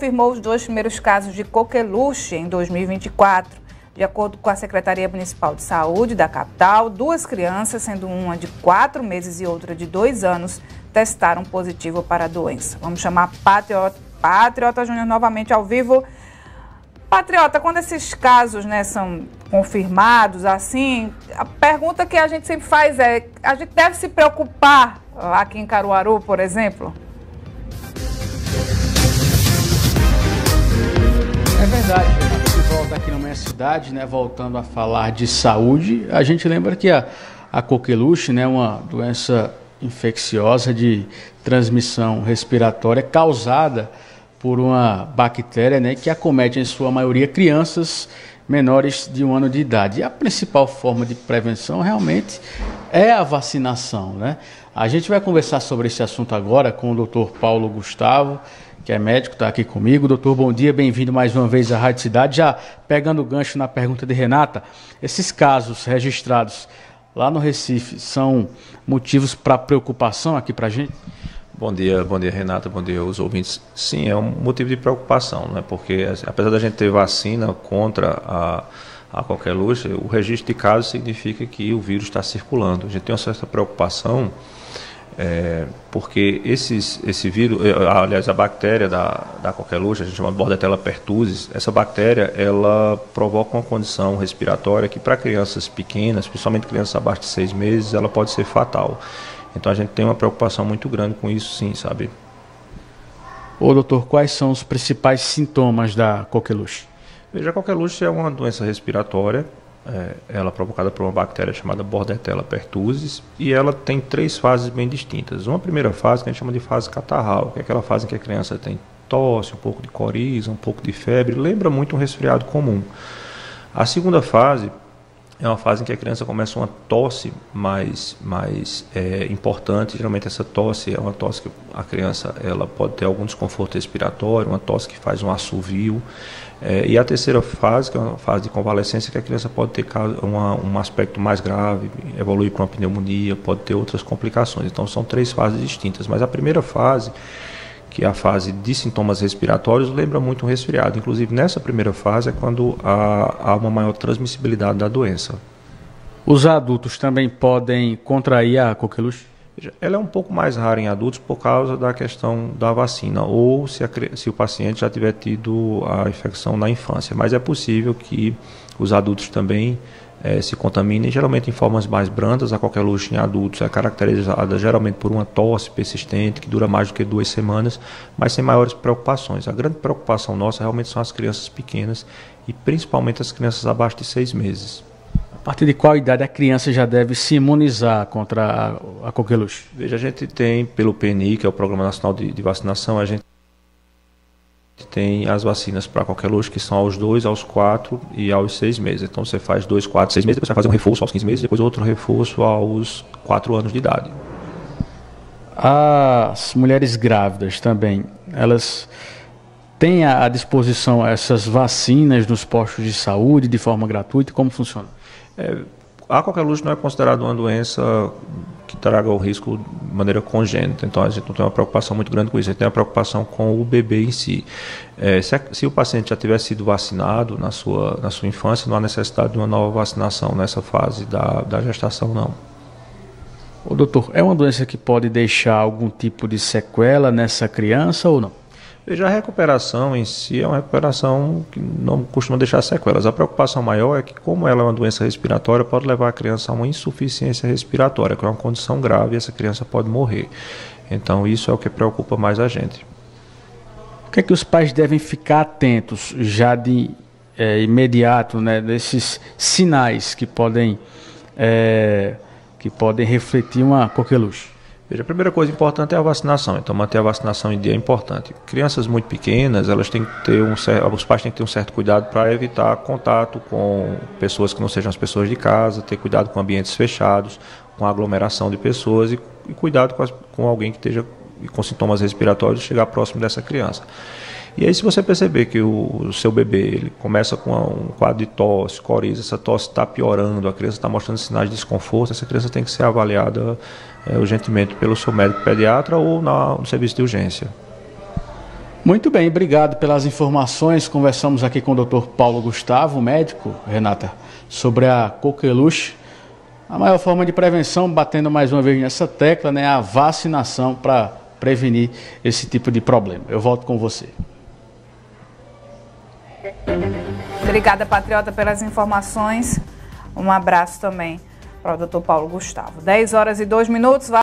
confirmou os 2 primeiros casos de coqueluche em 2024. De acordo com a Secretaria Municipal de Saúde da capital, 2 crianças, sendo uma de 4 meses e outra de 2 anos, testaram positivo para a doença. Vamos chamar Patriota Júnior novamente ao vivo. Patriota, quando esses casos, são confirmados, assim, a pergunta que a gente sempre faz é: a gente deve se preocupar aqui em Caruaru, por exemplo? É verdade, Renato. De volta aqui na minha cidade, voltando a falar de saúde, a gente lembra que a coqueluche, é uma doença infecciosa de transmissão respiratória causada por uma bactéria, que acomete em sua maioria crianças menores de 1 ano de idade. E a principal forma de prevenção realmente é a vacinação, A gente vai conversar sobre esse assunto agora com o Dr. Paulo Gustavo, que é médico, está aqui comigo. Doutor, bom dia, bem-vindo mais uma vez à Rádio Cidade. Já pegando o gancho na pergunta de Renata, esses casos registrados lá no Recife são motivos para preocupação aqui para a gente? Bom dia Renata, bom dia aos ouvintes. Sim, é um motivo de preocupação, porque apesar da gente ter vacina contra a coqueluche, o registro de casos significa que o vírus está circulando. A gente tem uma certa preocupação, porque esse vírus, aliás, a bactéria da coqueluche, a gente chama de Bordetella pertussis, essa bactéria, ela provoca uma condição respiratória que para crianças pequenas, principalmente crianças abaixo de 6 meses, ela pode ser fatal. Então a gente tem uma preocupação muito grande com isso, sim, sabe? Ô doutor, quais são os principais sintomas da coqueluche? Veja, a coqueluche é uma doença respiratória, ela é provocada por uma bactéria chamada Bordetella pertussis, e ela tem 3 fases bem distintas. Uma primeira fase que a gente chama de fase catarral, que é aquela fase em que a criança tem tosse, um pouco de coriza, um pouco de febre, lembra muito um resfriado comum. A segunda fase é uma fase em que a criança começa uma tosse mais importante. Geralmente essa tosse é uma tosse que a criança ela pode ter algum desconforto respiratório, uma tosse que faz um assovio. E a terceira fase, que é uma fase de convalescência, que a criança pode ter um aspecto mais grave, evoluir para uma pneumonia, pode ter outras complicações. Então são 3 fases distintas, mas a primeira fase, que é a fase de sintomas respiratórios, lembra muito um resfriado. Inclusive, nessa primeira fase é quando há uma maior transmissibilidade da doença. Os adultos também podem contrair a coqueluche? Ela é um pouco mais rara em adultos por causa da questão da vacina, ou se o paciente já tiver tido a infecção na infância. Mas é possível que os adultos também se contaminem, geralmente em formas mais brandas. A coqueluche em adultos é caracterizada geralmente por uma tosse persistente, que dura mais do que 2 semanas, mas sem maiores preocupações. A grande preocupação nossa realmente são as crianças pequenas e principalmente as crianças abaixo de 6 meses. A partir de qual idade a criança já deve se imunizar contra a coqueluche? Veja, a gente tem pelo PNI, que é o Programa Nacional de Vacinação, a gente tem as vacinas para coqueluche, que são aos 2, aos 4 e aos 6 meses. Então você faz 2, 4, 6 meses, depois você vai fazer um reforço aos 15 meses, depois outro reforço aos 4 anos de idade. As mulheres grávidas também, elas têm à disposição essas vacinas nos postos de saúde de forma gratuita? Como funciona? A coqueluche não é considerada uma doença que traga o risco de maneira congênita, então a gente não tem uma preocupação muito grande com isso, a gente tem uma preocupação com o bebê em si. Se o paciente já tiver sido vacinado na sua infância, não há necessidade de uma nova vacinação nessa fase da gestação, não. Ô, doutor, é uma doença que pode deixar algum tipo de sequela nessa criança ou não? Veja, a recuperação em si é uma recuperação que não costuma deixar sequelas. A preocupação maior é que, como ela é uma doença respiratória, pode levar a criança a uma insuficiência respiratória, que é uma condição grave e essa criança pode morrer. Então isso é o que preocupa mais a gente. O que é que os pais devem ficar atentos já de imediato, desses sinais que podem refletir uma coqueluche? Veja, a primeira coisa importante é a vacinação, então manter a vacinação em dia é importante. Crianças muito pequenas, elas têm que ter os pais têm que ter um certo cuidado para evitar contato com pessoas que não sejam as pessoas de casa, ter cuidado com ambientes fechados, com aglomeração de pessoas e cuidado com alguém que esteja com sintomas respiratórios, chegar próximo dessa criança. E aí, se você perceber que o seu bebê ele começa com um quadro de tosse, coriza, essa tosse está piorando, a criança está mostrando sinais de desconforto, essa criança tem que ser avaliada urgentemente pelo seu médico pediatra ou no serviço de urgência. Muito bem, obrigado pelas informações. Conversamos aqui com o Dr. Paulo Gustavo, médico, Renata, sobre a coqueluche. A maior forma de prevenção, batendo mais uma vez nessa tecla, né, a vacinação para prevenir esse tipo de problema. Eu volto com você. Obrigada, Patriota, pelas informações. Um abraço também para o Dr. Paulo Gustavo. 10 horas e 2 minutos.